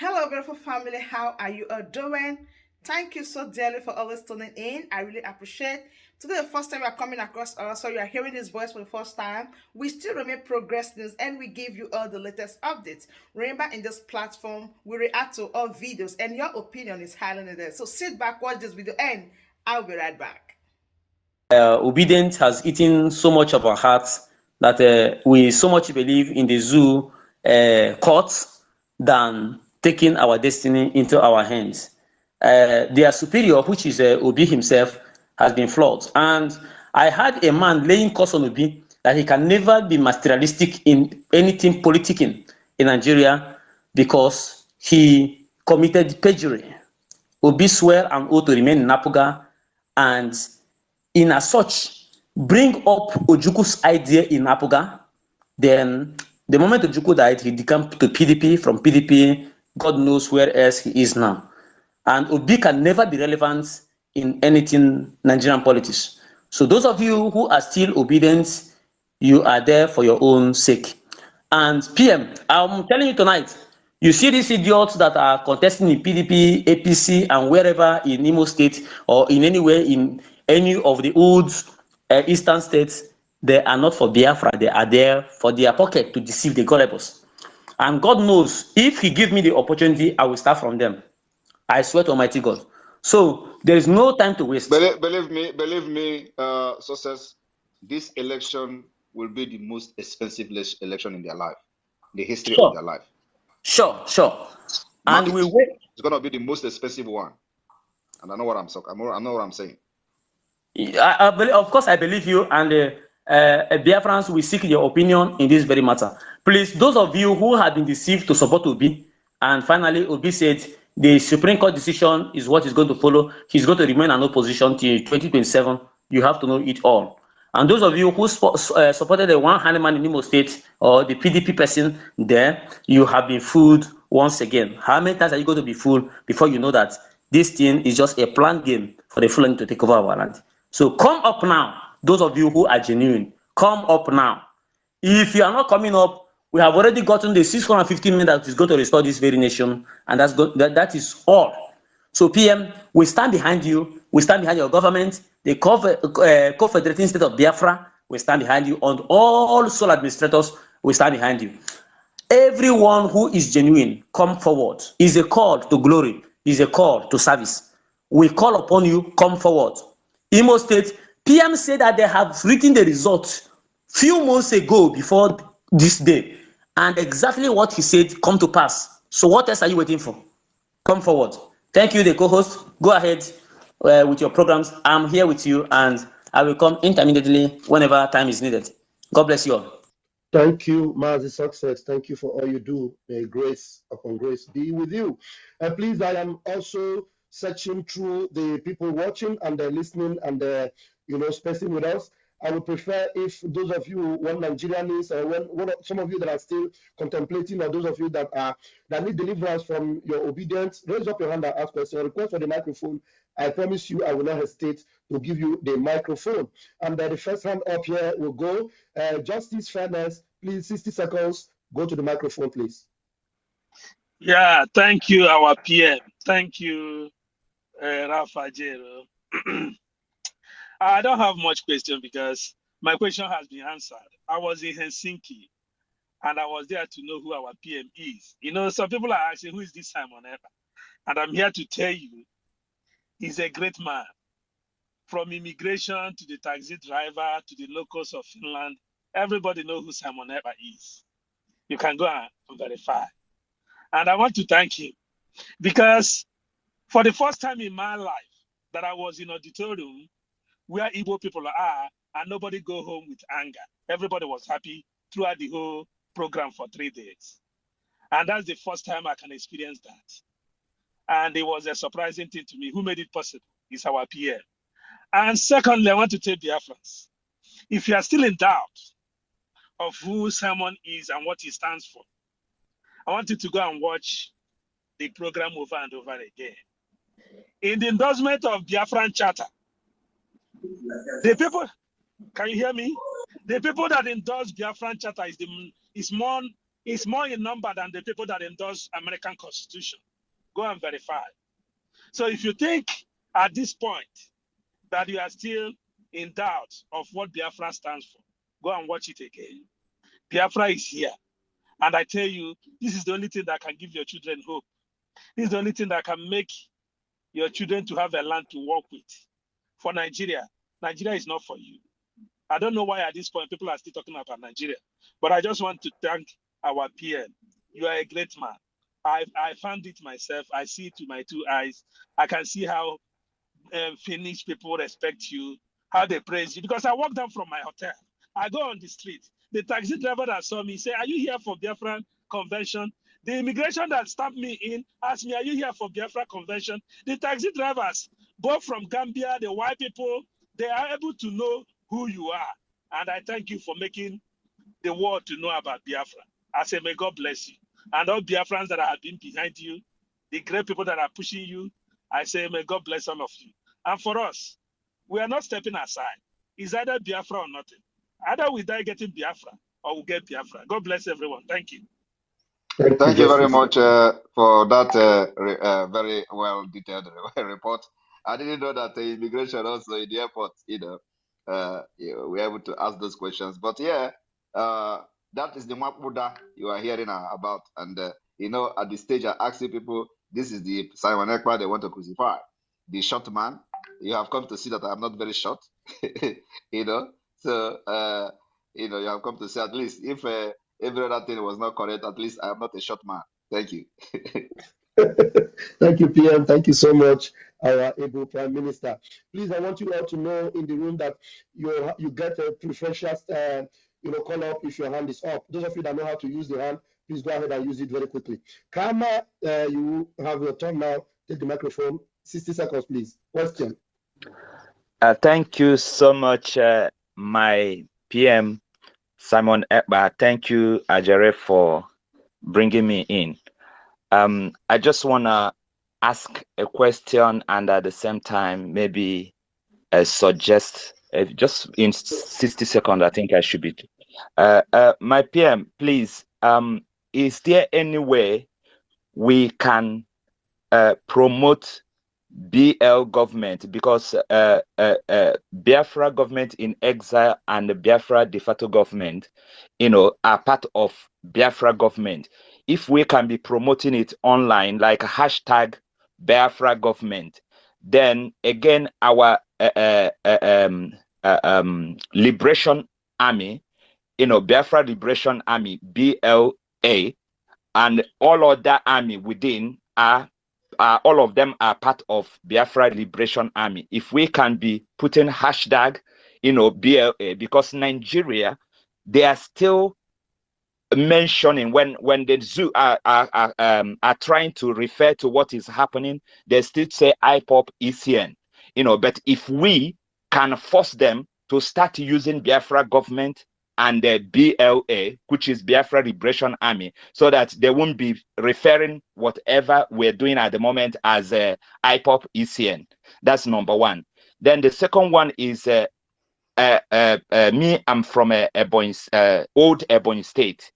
Hello, beautiful family. How are you all doing? Thank you so dearly for always tuning in. I really appreciate. Today, the first time you are coming across us, so you are hearing this voice for the first time. We still remain Progress News, and we give you all the latest updates. Remember, in this platform, we react to all videos, and your opinion is highly needed. So sit back, watch this video, and I'll be right back. Obedience has eaten so much of our hearts that we so much believe in the zoo court than taking our destiny into our hands. Their superior, which is Obi himself, has been flawed. And I had a man laying curse on Obi that he can never be materialistic in anything politicking in Nigeria because he committed perjury. Obi swear an oath to remain in Napuga and in as such bring up Ojuku's idea in Apuga. Then the moment Ojuku died, he came to PDP. From PDP, God knows where else he is now. And Obi can never be relevant in anything Nigerian politics. So those of you who are still obedient, you are there for your own sake. And PM, I'm telling you tonight, you see these idiots that are contesting in PDP, APC, and wherever in Imo State or in anywhere in any of the old eastern states, they are not for Biafra. They are there for their pocket to deceive the gullibles. And God knows, if He gives me the opportunity, I will start from them. I swear to Almighty God. So there is no time to waste. Believe me, success. This election will be the most expensive election in their life, the history of their life. Sure. And we wait. It's gonna be the most expensive one, and I know what I'm saying. I know what I'm saying. I believe, of course, I believe you, and Biafrans will seek your opinion in this very matter. Please, those of you who have been deceived to support Obi, and finally Obi said the Supreme Court decision is what is going to follow. He's going to remain an opposition till 2027. You have to know it all. And those of you who supported the one handman in Imo State or the PDP person there, you have been fooled once again. How many times are you going to be fooled before you know that this thing is just a planned game for the Fulani to take over our land? So come up now, those of you who are genuine, come up now. If you are not coming up, we have already gotten the 650 million that is going to restore this very nation, and that is all. So PM, we stand behind you, we stand behind your government, the Confederating State of Biafra, we stand behind you, and all sole administrators, we stand behind you. Everyone who is genuine, come forward. Is a call to glory, is a call to service. We call upon you, come forward. Imo State, PM said that they have written the results few months ago before this day, and exactly what he said come to pass. So what else are you waiting for? Come forward. Thank you, the co-host. Go ahead with your programs. I'm here with you, and I will come intermittently whenever time is needed. God bless you all. Thank you, Mazi Success. Thank you for all you do. May grace upon grace be with you. And please, I am also searching through the people watching and listening and spacing with us. I would prefer if those of you, one Nigerians, or some of you that are still contemplating, or those of you that need deliverance from your obedience, raise up your hand and ask questions. Request for the microphone. I promise you, I will not hesitate to give you the microphone. And the first hand up here will go. Justice, fairness, please, 60 seconds. Go to the microphone, please. Yeah, thank you, our PM. Thank you, Rafa Jero. I don't have much question because my question has been answered. I was in Helsinki and I was there to know who our PM is. You know, some people are asking, who is this Simon Ekpa? And I'm here to tell you, he's a great man. From immigration to the taxi driver to the locals of Finland, everybody knows who Simon Ekpa is. You can go and verify. And I want to thank him because for the first time in my life that I was in auditorium where Igbo people are, and nobody go home with anger. Everybody was happy throughout the whole program for 3 days. And that's the first time I can experience that. And it was a surprising thing to me. Who made it possible? It's our PM. And secondly, I want to tell Biafrans, if you are still in doubt of who Simon is and what he stands for, I want you to go and watch the program over and over again. In the endorsement of Biafran Charter, the people, can you hear me? The people that endorse Biafran Charter is is more in number than the people that endorse American Constitution. Go and verify. So if you think at this point that you are still in doubt of what Biafra stands for, go and watch it again. Biafra is here. And I tell you, this is the only thing that can give your children hope. This is the only thing that can make your children to have a land to work with. For Nigeria, Nigeria is not for you. I don't know why at this point people are still talking about Nigeria, but I just want to thank our PM. You are a great man. I found it myself. I see it with my 2 eyes. I can see how Finnish people respect you, how they praise you. Because I walk down from my hotel, I go on the street. The taxi driver that saw me say, "Are you here for Biafran convention?" The immigration that stopped me in asked me, "Are you here for Biafra convention?" The taxi drivers, both from Gambia, the white people, they are able to know who you are. And I thank you for making the world to know about Biafra. I say, may God bless you. And all Biafrans that have been behind you, the great people that are pushing you, I say, may God bless all of you. And for us, we are not stepping aside. It's either Biafra or nothing. Either we die getting Biafra or we get Biafra. God bless everyone. Thank you. Thank you very much for that very well detailed report. I didn't know that the immigration also in the airport, we're able to ask those questions. But yeah, that is the Mapuda you are hearing about. And, at this stage, I ask you people, this is the Simon Ekpa they want to crucify. The short man. You have come to see that I'm not very short, So, you have come to see at least if every other thing was not correct, at least I am not a short man. Thank you. Thank you, PM. Thank you so much, our able Prime Minister. Please, I want you all to know in the room that you get a preferential, call up if your hand is up. Those of you that know how to use the hand, please go ahead and use it very quickly. Karma, you have your turn now. Take the microphone. 60 seconds, please. Question. Thank you so much, my PM, Simon Ekpa. Thank you, Ajere, for bringing me in. I just want to ask a question and at the same time maybe suggest, just in 60 seconds, I think I should be. My PM, please, is there any way we can promote BL government, because Biafra government in exile and the Biafra de facto government, are part of Biafra government. If we can be promoting it online, like hashtag Biafra government, then again our Liberation Army, Biafra Liberation Army, BLA, and all other army within all of them are part of Biafra Liberation Army. If we can be putting hashtag, BLA, because Nigeria, they are still mentioning when the zoo are trying to refer to what is happening, they still say IPOP ECN, but if we can force them to start using Biafra government and the BLA, which is Biafra Liberation Army, so that they won't be referring whatever we're doing at the moment as IPOP ECN. That's number one. Then the second one is me, I'm from Ebony, old Ebony State,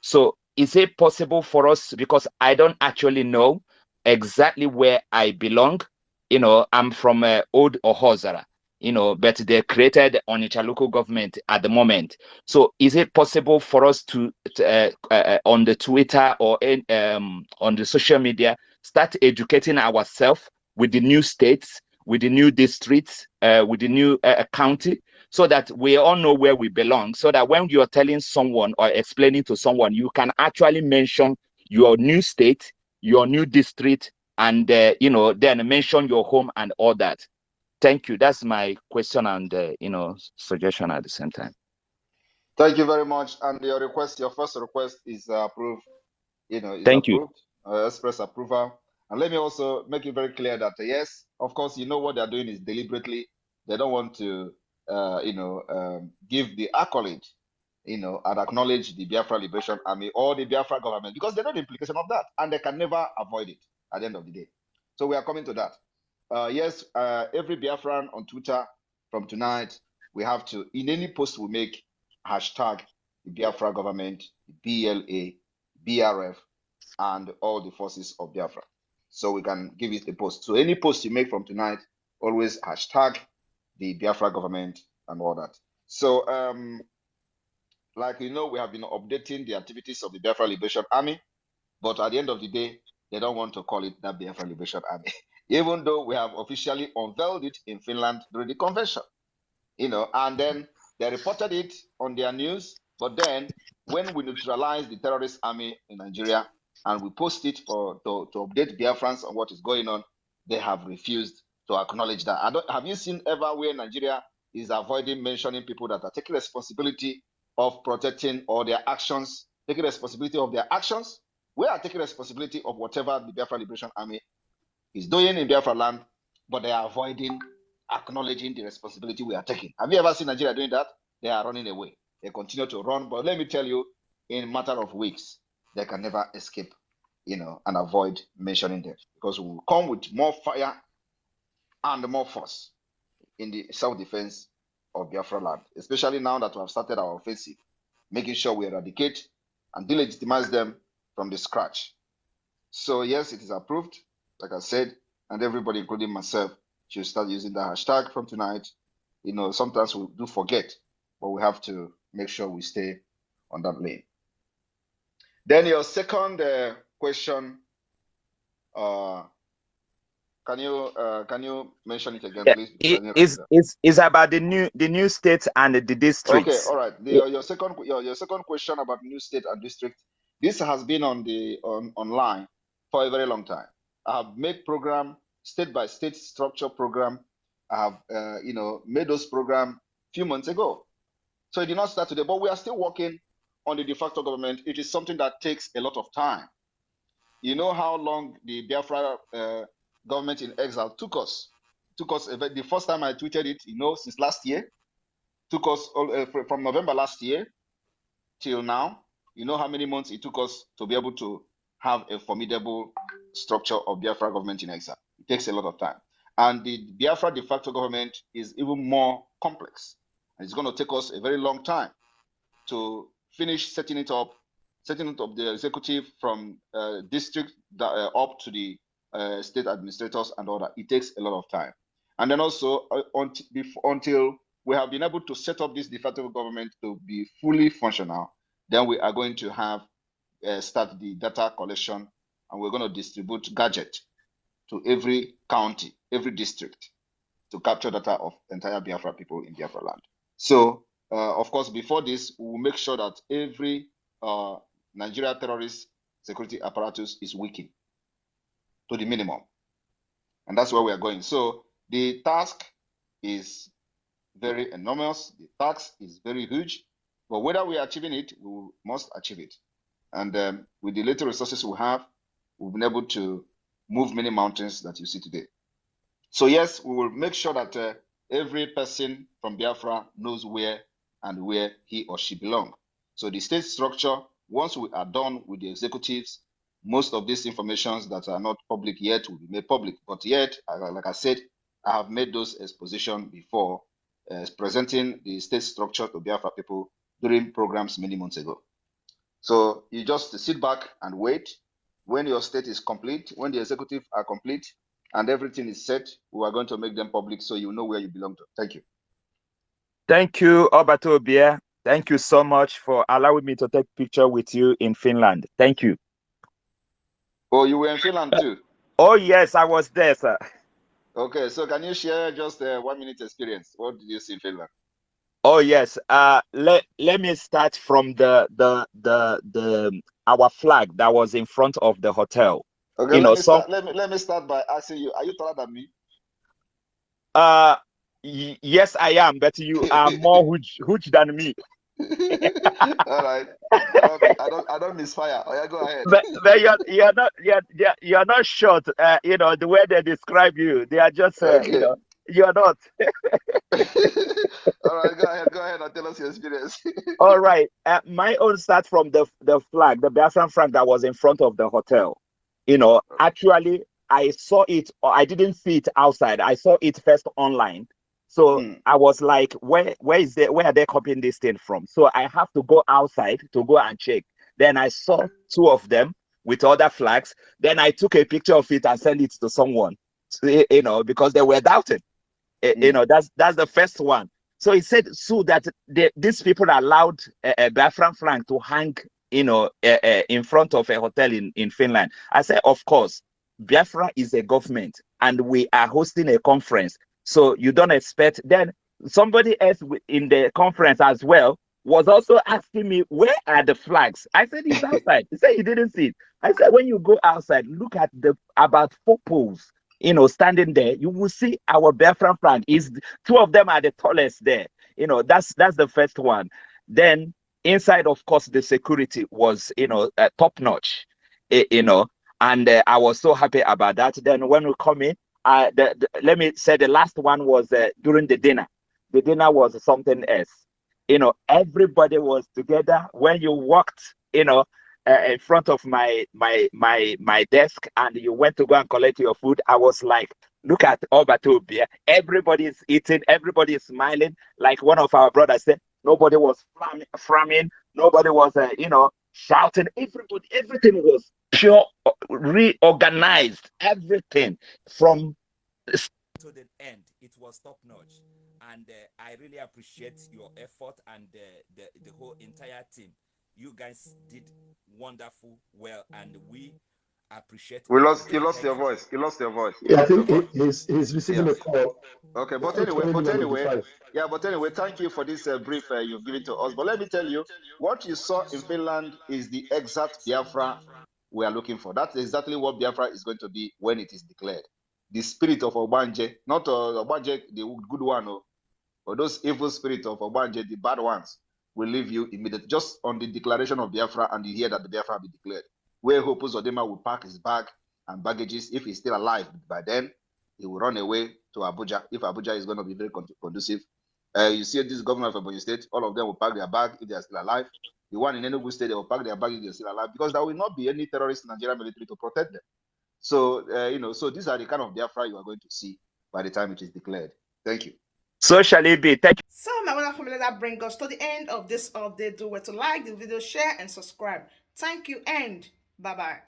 so is it possible for us, because I don't actually know exactly where I belong, I'm from old Ohozara, but they created Onitsha local government at the moment. So is it possible for us to on the Twitter or on the social media, start educating ourselves with the new states, with the new districts, with the new county, so that we all know where we belong, so that when you're telling someone or explaining to someone, you can actually mention your new state, your new district, and then mention your home and all that. Thank you. That's my question and suggestion at the same time. Thank you very much. And your first request is approved. Thank you. Express approval. And let me also make it very clear that yes, of course, what they're doing is deliberately. They don't want to, give the accolade, and acknowledge the Biafra Liberation Army or the Biafra government, because they know the implication of that, and they can never avoid it at the end of the day. So we are coming to that. Yes, every Biafran on Twitter from tonight, we have to, in any post we make, hashtag the Biafra government BLA, BRF, and all the forces of Biafra. So we can give it a post. So any post you make from tonight, always hashtag the Biafra government and all that. So like you know, we have been updating the activities of the Biafra Liberation Army, but at the end of the day, they don't want to call it that Biafra Liberation Army, even though we have officially unveiled it in Finland during the convention. You know, and then they reported it on their news, but then when we neutralize the terrorist army in Nigeria and we post it to update Biafrans on what is going on, they have refused to acknowledge that. Have you seen ever where Nigeria is avoiding mentioning people that are taking responsibility of protecting or their actions, taking responsibility of their actions? We are taking responsibility of whatever the Biafra Liberation Army is doing in Biafra land, but they are avoiding acknowledging the responsibility we are taking. Have you ever seen Nigeria doing that? They are running away. They continue to run, but let me tell you, in a matter of weeks, they can never escape, you know, and avoid mentioning them, because we will come with more fire and more force in the self-defense of Biafra land, especially now that we have started our offensive, making sure we eradicate and delegitimize them from the scratch. So yes, it is approved, like I said, and everybody, including myself, should start using the hashtag from tonight. You know, sometimes we do forget, but we have to make sure we stay on that lane. Then your second question, can you mention it again, please? It's about the new states and the districts. Okay, all right. Your second question about new state and district. This has been online for a very long time. I have made program, state by state structure program. I have made those program few months ago. So it did not start today, but we are still working on the de facto government. It is something that takes a lot of time. You know how long the Biafra government in exile took us. The first time I tweeted it, since last year, took us from November last year till now. You know how many months it took us to be able to have a formidable structure of Biafra government in exile. It takes a lot of time. And the Biafra de facto government is even more complex. And it's going to take us a very long time to finish setting it up the executive from district up to the state administrators and all that. It takes a lot of time. And then also until we have been able to set up this de facto government to be fully functional, then we are going to have start the data collection, and we're going to distribute gadget to every county, every district, to capture data of entire Biafra people in Biafra land. So, of course, before this, we will make sure that every Nigeria terrorist security apparatus is weakened to the minimum. And that's where we are going. So the task is very enormous. The task is very huge. But whether we are achieving it, we must achieve it. And with the little resources we have, we've been able to move many mountains that you see today. So yes, we will make sure that every person from Biafra knows where he or she belongs. So the state structure, once we are done with the executives, most of these informations that are not public yet will be made public. But yet, like I said, I have made those expositions before, presenting the state structure to Biafra people during programs many months ago. So you just sit back and wait. When your state is complete, when the executive are complete, and everything is set, we are going to make them public so you know where you belong to. Thank you. Thank you, Obato Obia. Thank you so much for allowing me to take picture with you in Finland. Thank you. Oh, you were in Finland too? Oh, yes, I was there, sir. Okay, so can you share just a 1 minute experience? What did you see in Finland? Oh, yes. Let me start from our flag that was in front of the hotel. Okay, let me start by asking you, are you taller than me? Yes, I am, but you are more huge than me. All right. I don't misfire. Oh, yeah, go ahead. But you're not short. The way they describe you, they are just okay. You're not. All right, go ahead and tell us your experience. All right. My own start from the flag, the Biafran flag that was in front of the hotel. Actually, I saw it, or I didn't see it outside. I saw it first online. So I was like, where are they copying this thing from? So I have to go outside to go and check. Then I saw two of them with other flags. Then I took a picture of it and sent it to someone, because they were doubting. That's the first one. So he said, so that these people allowed a Biafran flag to hang, in front of a hotel in Finland. I said, of course, Biafra is a government and we are hosting a conference. So you don't expect. Then somebody else in the conference as well was also asking me, where are the flags? I said, it's outside. He said he didn't see it. I said, when you go outside, look at about 4 poles, standing there, you will see our Biafran flag. Two of them are the tallest there. That's the first one. Then inside, of course, the security was, top notch, and I was so happy about that. Then when we come in, let me say the last one was during the dinner. The dinner was something else. Everybody was together. When you walked, in front of my desk and you went to go and collect your food, I was like, look at Obatobia. Everybody is eating. Everybody is smiling. Like one of our brothers said, nobody was frowning. Nobody was, shouting. Everything was pure, reorganized. Everything from to the end, it was top notch. And I really appreciate your effort and the whole entire team. You guys did wonderful, well, and we appreciate You lost everything. your voice. You lost your voice. Yeah, I think Okay. he's receiving a call. Okay, but It's anyway, coming in on 95. thank you for this brief you've given to us. But let me tell you, what you saw in Finland is the exact Biafra we are looking for. That's exactly what Biafra is going to be when it is declared. The spirit of Obanje, not Obanje, the good one, or those evil spirits of Obanje, the bad ones, will leave you immediately. Just on the declaration of Biafra, and you hear that the Biafra will be declared. Where Hope Uzodimma will pack his bag and baggages, if he's still alive by then, he will run away to Abuja, if Abuja is going to be very conducive. You see this governor of Ebony State, all of them will pack their bag if they are still alive. The one in Enugu State, they will pack their bag if they are still alive, because there will not be any terrorist Nigerian military to protect them. So, so these are the kind of Biafra you are going to see by the time it is declared. Thank you. So shall it be. Thank you. So my wonderful family, that brings us to the end of this update. Do well to like the video, share, and subscribe. Thank you, and bye-bye.